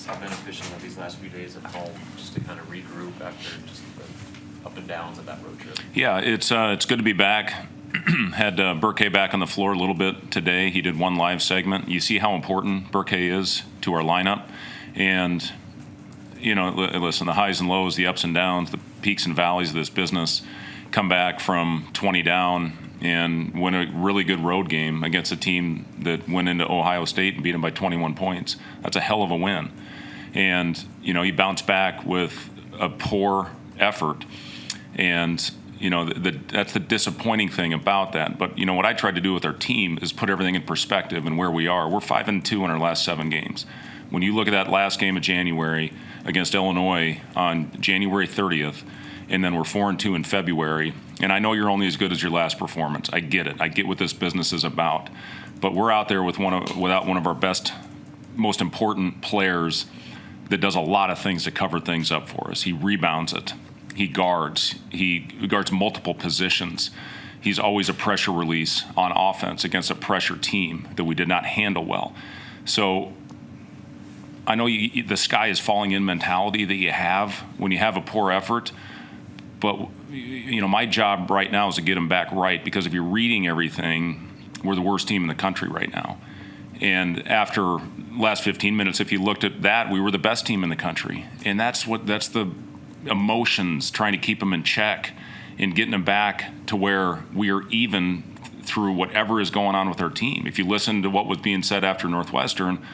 how beneficial are these last few days at home just to kind of regroup after just the up and downs of that road trip? Yeah, it's good to be back. Had Burke back on the floor a little bit today. He did one live segment. You see how important Burke is to our lineup. And, listen, the highs and lows, the ups and downs, the peaks and valleys of this business, come back from 20 down and win a really good road game against a team that went into Ohio State and beat them by 21 points. That's a hell of a win. And, you bounce back with a poor effort. And, that's the disappointing thing about that. But, what I tried to do with our team is put everything in perspective and where we are. We're 5-2 in our last 7 games. When you look at that last game of January against Illinois on January 30th, and then we're 4-2 in February, and I know you're only as good as your last performance. I get it. I get what this business is about. But we're out there without one of our best, most important players that does a lot of things to cover things up for us. He rebounds it. He guards multiple positions. He's always a pressure release on offense against a pressure team that we did not handle well. So I know the sky is falling in mentality that you have when you have a poor effort. But, my job right now is to get them back right, because if you're reading everything, we're the worst team in the country right now. And after last 15 minutes, if you looked at that, we were the best team in the country. And that's the emotions, trying to keep them in check and getting them back to where we are even through whatever is going on with our team. If you listen to what was being said after Northwestern,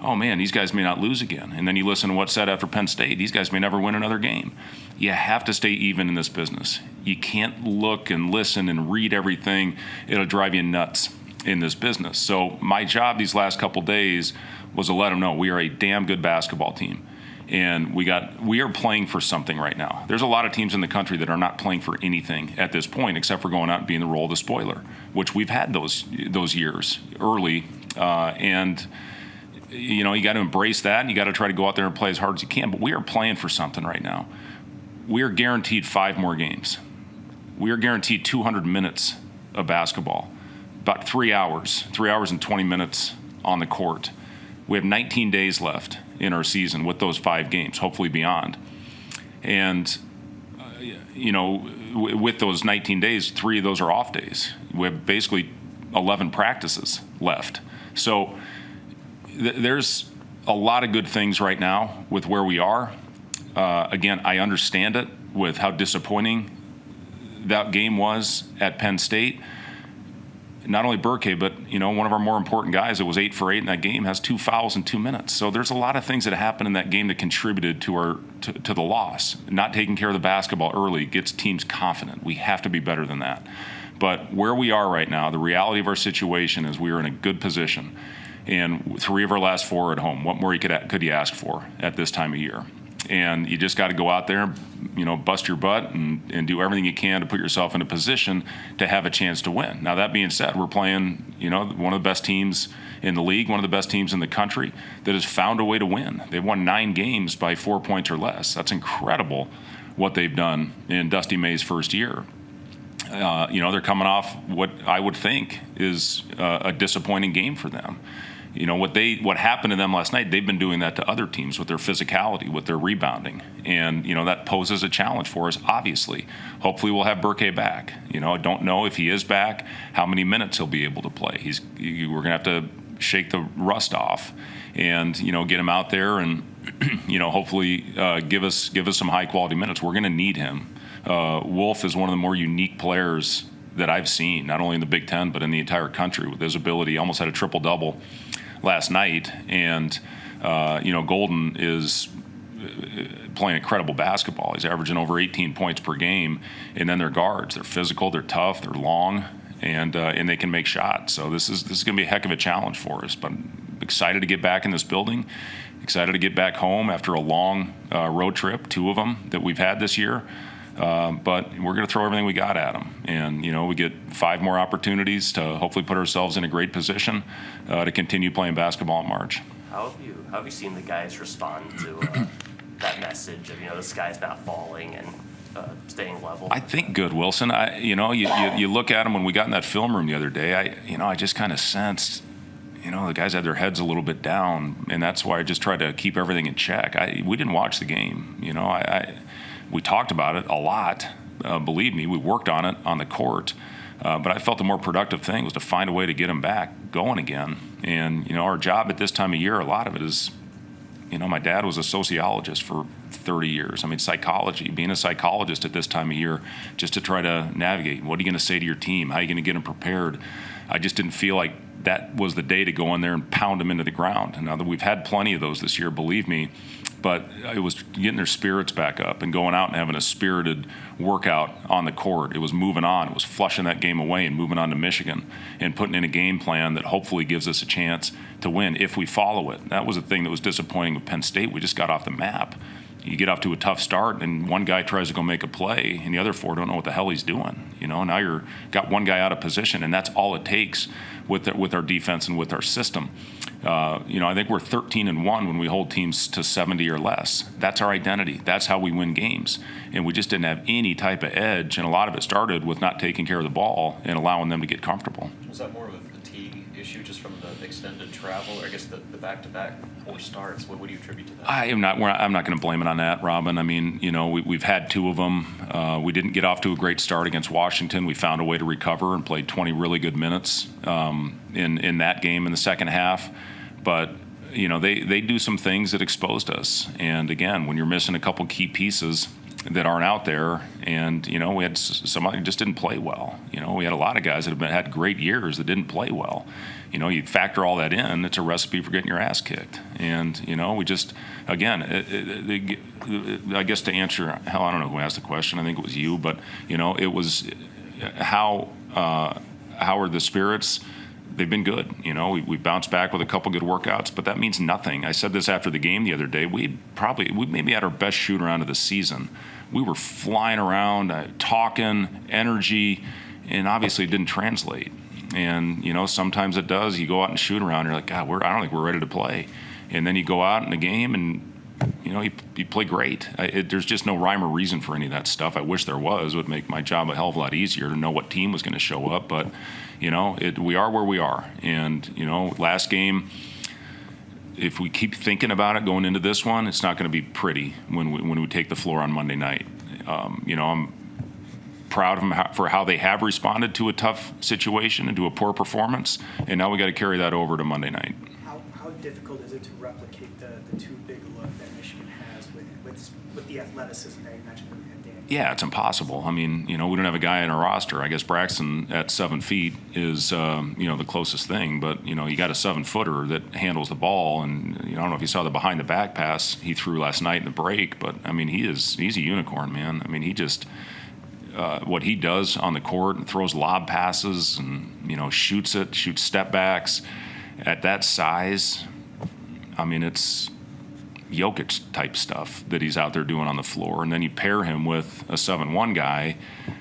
oh man, these guys may not lose again. And then you listen to what's said after Penn State, these guys may never win another game. You have to stay even in this business. You can't look and listen and read everything. It'll drive you nuts in this business. So my job these last couple days was to let them know we are a damn good basketball team. And we are playing for something right now. There's a lot of teams in the country that are not playing for anything at this point, except for going out and being the role of the spoiler, which we've had those years early. You got to embrace that, and you got to try to go out there and play as hard as you can. But we are playing for something right now. We are guaranteed 5 more games. We are guaranteed 200 minutes of basketball, about 3 hours and 20 minutes on the court. We have 19 days left in our season with those 5 games, hopefully beyond. And, with those 19 days, 3 of those are off days. We have basically 11 practices left. So there's a lot of good things right now with where we are. Again, I understand it with how disappointing that game was at Penn State. Not only Burke, but one of our more important guys that was 8 for 8 in that game has 2 fouls in 2 minutes. So there's a lot of things that happened in that game that contributed to the loss. Not taking care of the basketball early gets teams confident. We have to be better than that. But where we are right now, the reality of our situation is we are in a good position. And 3 of our last 4 are at home. What more could you ask for at this time of year? And you just got to go out there, bust your butt and do everything you can to put yourself in a position to have a chance to win. Now, that being said, we're playing, one of the best teams in the league, one of the best teams in the country that has found a way to win. They've won 9 games by 4 points or less. That's incredible what they've done in Dusty May's first year. They're coming off what I would think is a disappointing game for them. What happened to them last night, they've been doing that to other teams with their physicality, with their rebounding. And, that poses a challenge for us, obviously. Hopefully we'll have Burke back. I don't know if he is back, how many minutes he'll be able to play. We're going to have to shake the rust off and, get him out there and, hopefully give us some high-quality minutes. We're going to need him. Wolf is one of the more unique players that I've seen, not only in the Big Ten, but in the entire country with his ability. He almost had a triple-double last night, and Golden is playing incredible basketball. He's averaging over 18 points per game, and then their guards. They're physical, they're tough, they're long, and they can make shots. So this is going to be a heck of a challenge for us. But I'm excited to get back in this building, excited to get back home after a long road trip, 2 of them that we've had this year. But we're going to throw everything we got at them. And, we get 5 more opportunities to hopefully put ourselves in a great position to continue playing basketball in March. How have you seen the guys respond to that message of, the sky's not falling and staying level? I think good, Wilson. You look at them when we got in that film room the other day, I just kind of sensed, the guys had their heads a little bit down, and that's why I just tried to keep everything in check. We didn't watch the game. We talked about it a lot. Believe me, we worked on it on the court. But I felt the more productive thing was to find a way to get them back going again. And, our job at this time of year, a lot of it is, my dad was a sociologist for 30 years. I mean, psychology, being a psychologist at this time of year, just to try to navigate. What are you going to say to your team? How are you going to get them prepared? I just didn't feel like that was the day to go in there and pound them into the ground. Now, that we've had plenty of those this year, believe me, but it was getting their spirits back up and going out and having a spirited workout on the court. It was moving on. It was flushing that game away and moving on to Michigan and putting in a game plan that hopefully gives us a chance to win if we follow it. That was the thing that was disappointing with Penn State. We just got off the map. You get off to a tough start, and one guy tries to go make a play, and the other four don't know what the hell he's doing. Now you're got one guy out of position, and that's all it takes with our defense and with our system. I think we're 13-1 when we hold teams to 70 or less. That's our identity. That's how we win games. And we just didn't have any type of edge, and a lot of it started with not taking care of the ball and allowing them to get comfortable. Was that more of a fatigue issue just from the extended travel, or I guess the back-to-back poor starts? What do you attribute to that? I'm not going to blame it on that, Robin. I mean, we've had two of them. We didn't get off to a great start against Washington. We found a way to recover and played 20 really good minutes in that game in the second half. But they do some things that exposed us. And again, when you're missing a couple key pieces that aren't out there, and we had somebody who just didn't play well. We had a lot of guys that have had great years that didn't play well. You factor all that in, it's a recipe for getting your ass kicked. And we just, again, I guess to answer, hell, I don't know who asked the question. I think it was you, but it was how are the spirits? They've been good. We bounced back with a couple good workouts, but that means nothing. I said this after the game the other day. We maybe had our best shoot around of the season. We were flying around, talking, energy, and obviously it didn't translate. And, sometimes it does. You go out and shoot around, you're like, God, I don't think we're ready to play. And then you go out in the game and, you play great. There's just no rhyme or reason for any of that stuff. I wish there was. It would make my job a hell of a lot easier to know what team was going to show up. But, we are where we are. And, last game, if we keep thinking about it going into this one, it's not going to be pretty when we take the floor on Monday night. I'm proud of them for how they have responded to a tough situation and to a poor performance. And now we got to carry that over to Monday night. How difficult is it to replicate the too big look that Michigan has with the athleticism that you mentioned at Danny? Yeah, it's impossible. I mean, we don't have a guy in our roster. I guess Braxton at 7 feet is, the closest thing. But, you got a 7-footer that handles the ball. And, I don't know if you saw the behind-the-back pass he threw last night in the break. But, I mean, he's a unicorn, man. I mean, he just what he does on the court and throws lob passes and, shoots step backs at that size. I mean, it's Jokic type stuff that he's out there doing on the floor. And then you pair him with a 7-1 guy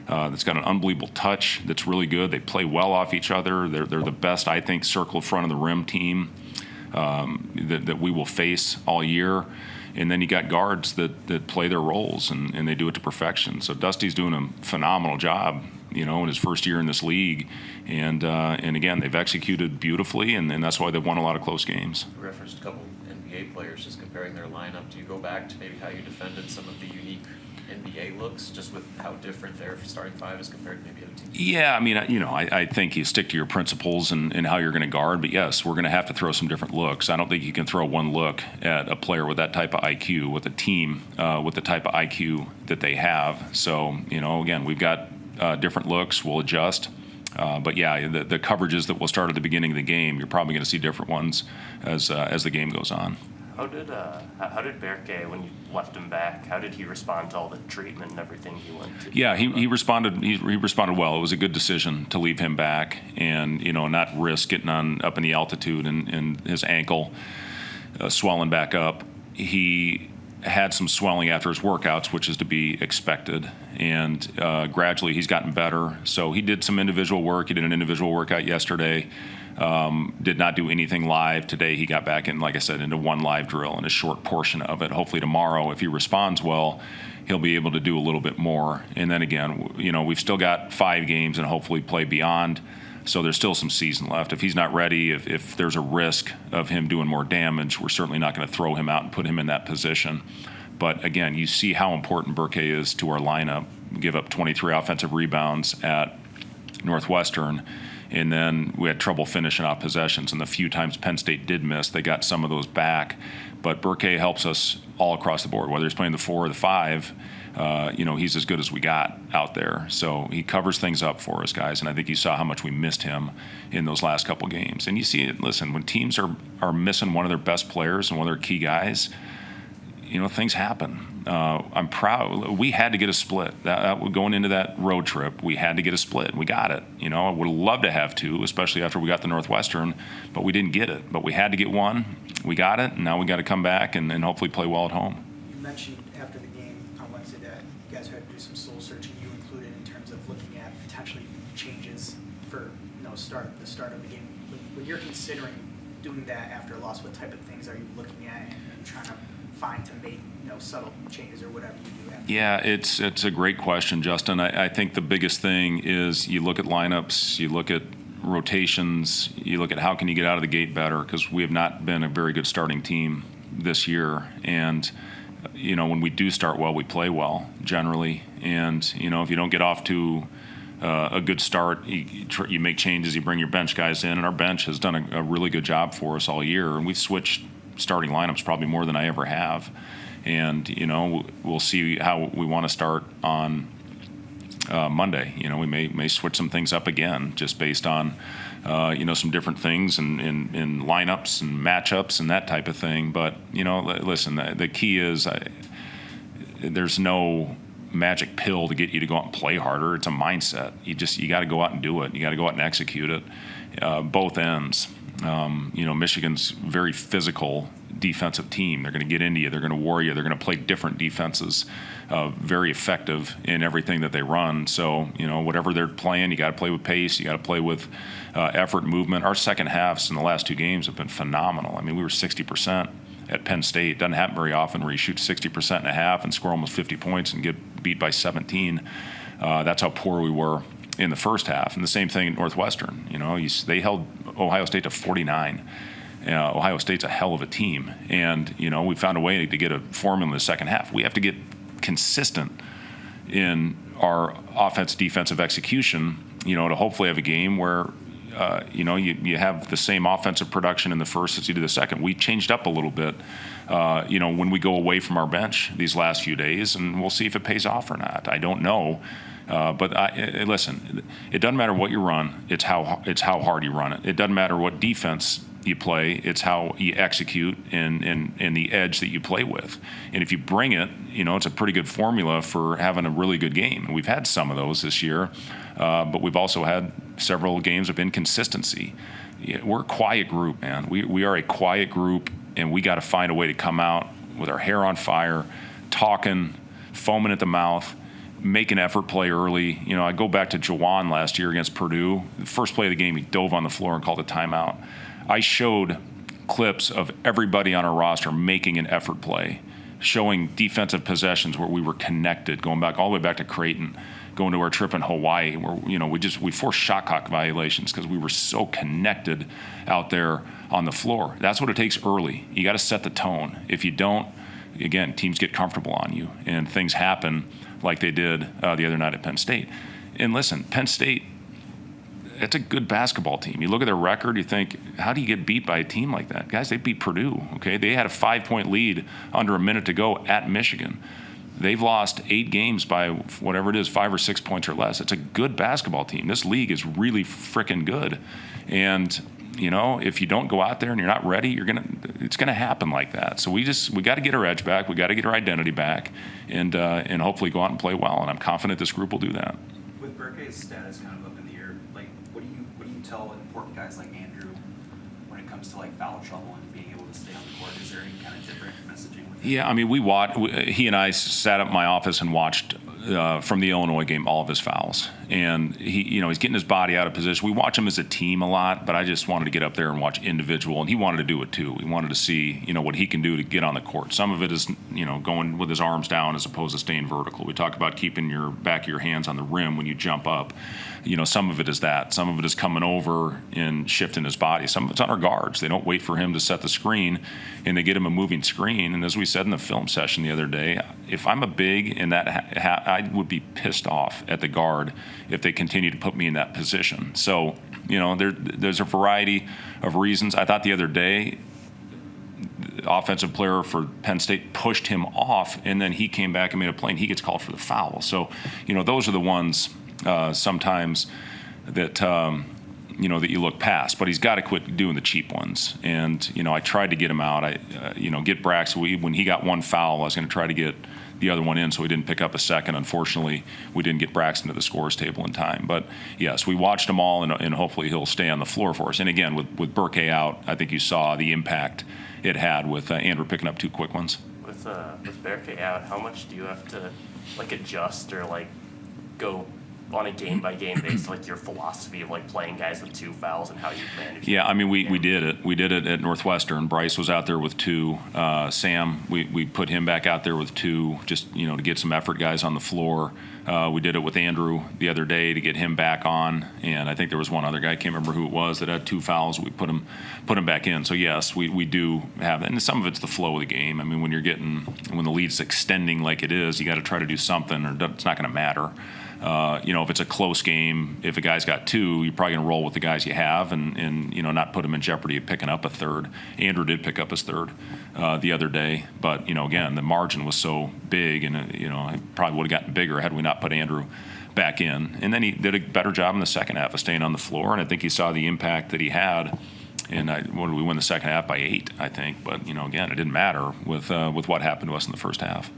that's got an unbelievable touch that's really good. They play well off each other. They're the best, I think, circle front of the rim team that we will face all year. And then you got guards that play their roles, and they do it to perfection. So Dusty's doing a phenomenal job, in his first year in this league. And again, they've executed beautifully, and that's why they've won a lot of close games. You referenced a couple NBA players, just comparing their lineup. Do you go back to maybe how you defended some of the unique NBA looks, just with how different their starting five is compared to maybe other teams? Yeah, I mean, I think you stick to your principles and how you're going to guard. But yes, we're going to have to throw some different looks. I don't think you can throw one look at a player with that type of IQ, with a team with the type of IQ that they have. So, again, we've got different looks. We'll adjust. But yeah, the coverages that we'll start at the beginning of the game, you're probably going to see different ones as the game goes on. How did Berke, when you left him back, how did he respond to all the treatment and everything he went to? Yeah, he responded. He responded well. It was a good decision to leave him back and not risk getting up in the altitude and his ankle swelling back up. He had some swelling after his workouts, which is to be expected, and gradually he's gotten better. So he did some individual work. He did an individual workout yesterday. Did not do anything live. Today he got back in, like I said, into one live drill and a short portion of it. Hopefully tomorrow, if he responds well, he'll be able to do a little bit more. And then again, we've still got 5 games and hopefully play beyond So there's still some season left. If he's not ready, if there's a risk of him doing more damage, we're certainly not going to throw him out and put him in that position. But again, you see how important Burke is to our lineup. We give up 23 offensive rebounds at Northwestern, and then we had trouble finishing off possessions. And the few times Penn State did miss, they got some of those back. But Burke helps us all across the board, whether he's playing the 4 or the 5. He's as good as we got out there. So he covers things up for us, guys. And I think you saw how much we missed him in those last couple games. And you see it, listen, when teams are missing one of their best players and one of their key guys, things happen. I'm proud. We had to get a split. Going into that road trip, we had to get a split. We got it. I would have loved to have 2, especially after we got the Northwestern, but we didn't get it. But we had to get 1. We got it, and now we got to come back and hopefully play well at home. You mentioned after the game on Wednesday that you guys had to do some soul searching, you included, in terms of looking at potentially changes for the start of the game. When you're considering doing that after a loss, what type of things are you looking at and trying to find to make subtle changes or whatever you do after? Yeah, it's a great question, Justin. I think the biggest thing is you look at lineups, you look at rotations, you look at how can you get out of the gate better, because we have not been a very good starting team this year. And when we do start well, we play well generally. And if you don't get off to a good start, you make changes, you bring your bench guys in, and our bench has done a really good job for us all year. And we've switched starting lineups probably more than I ever have. And, we'll see how we want to start on Monday. We may switch some things up again just based on, some different things in lineups and matchups and that type of thing. But, listen, the key is there's no magic pill to get you to go out and play harder. It's a mindset. You got to go out and do it. You got to go out and execute it, both ends. Michigan's very physical defensive team. They're going to get into you. They're going to worry you. They're going to play different defenses, very effective in everything that they run. So, whatever they're playing, you got to play with pace. You got to play with effort, movement. Our second halves in the last 2 games have been phenomenal. I mean, we were 60% at Penn State. It doesn't happen very often where you shoot 60% in a half and score almost 50 points and get beat by 17. That's how poor we were in the first half. And the same thing at Northwestern. They held Ohio State to 49. Ohio State's a hell of a team. And, we found a way to get a formula in the second half. We have to get consistent in our offense-defensive execution, to hopefully have a game where, you have the same offensive production in the first as you do the second. We changed up a little bit, when we go away from our bench these last few days, and we'll see if it pays off or not. I don't know. But listen, it doesn't matter what you run. It's how hard you run it. It doesn't matter what defense you play. It's how you execute and the edge that you play with. And if you bring it, it's a pretty good formula for having a really good game. We've had some of those this year, but we've also had several games of inconsistency. We're a quiet group, man. We are a quiet group, and we got to find a way to come out with our hair on fire, talking, foaming at the mouth, make an effort play early. I go back to Jawan last year against Purdue. The first play of the game, he dove on the floor and called a timeout. I showed clips of everybody on our roster making an effort play, showing defensive possessions where we were connected, going back all the way back to Creighton, going to our trip in Hawaii, where we forced shot clock violations because we were so connected out there on the floor. That's what it takes early. You got to set the tone. If you don't, again, teams get comfortable on you, and things happen like they did the other night at Penn State. And listen, Penn State, it's a good basketball team. You look at their record, you think, how do you get beat by a team like that? Guys, they beat Purdue, okay? They had a 5-point lead under a minute to go at Michigan. They've lost 8 games by whatever it is, 5 or 6 points or less. It's a good basketball team. This league is really freaking good. And, if you don't go out there and you're not ready, it's gonna happen like that. So we got to get our edge back. We got to get our identity back, and hopefully go out and play well. And I'm confident this group will do that. With Burke's status kind of up in the air, like what do you tell important guys like Andrew when it comes to like foul trouble and being able to stay on the court? Is there any kind of different messaging with him? Yeah, I mean, he and I sat up in my office and watched from the Illinois game all of his fouls, and he's getting his body out of position. We watch him as a team a lot, but I just wanted to get up there and watch individual, and he wanted to do it too. He wanted to see what he can do to get on the court. Some of it is going with his arms down as opposed to staying vertical. We talk about keeping your back of your hands on the rim when you jump up. Some of it is that. Some of it is coming over and shifting his body. Some of it's on our guards. They don't wait for him to set the screen, and they get him a moving screen. And as we said in the film session the other day, if I'm a big and that I would be pissed off at the guard if they continue to put me in that position. So, there's a variety of reasons. I thought the other day, the offensive player for Penn State pushed him off, and then he came back and made a play, and he gets called for the foul. So, those are the ones sometimes that that you look past. But he's got to quit doing the cheap ones. And I tried to get him out. Get Braxton. When he got one foul, I was going to try to get the other one in, so he didn't pick up a second. Unfortunately, we didn't get Braxton to the scores table in time. But yes, we watched them all, and hopefully he'll stay on the floor for us. And again, with Burke out, I think you saw the impact it had with Andrew picking up two quick ones. With Burke out, how much do you have to adjust or go on a game-by-game basis, your philosophy of playing guys with two fouls and how you manage? Yeah, I mean, we did it. We did it at Northwestern. Bryce was out there with two. Sam, we put him back out there with two, just to get some effort guys on the floor. We did it with Andrew the other day to get him back on, and I think there was one other guy, I can't remember who it was, that had two fouls. We put him back in. So yes, we do have that, and some of it's the flow of the game. I mean, when the lead's extending like it is, you got to try to do something, or it's not going to matter. If it's a close game, if a guy's got two, you're probably going to roll with the guys you have and not put him in jeopardy of picking up a third. Andrew did pick up his third the other day, but, again, the margin was so big, and, it probably would have gotten bigger had we not put Andrew back in. And then he did a better job in the second half of staying on the floor, and I think he saw the impact that he had. And we won the second half by 8, I think. But, again, it didn't matter with what happened to us in the first half.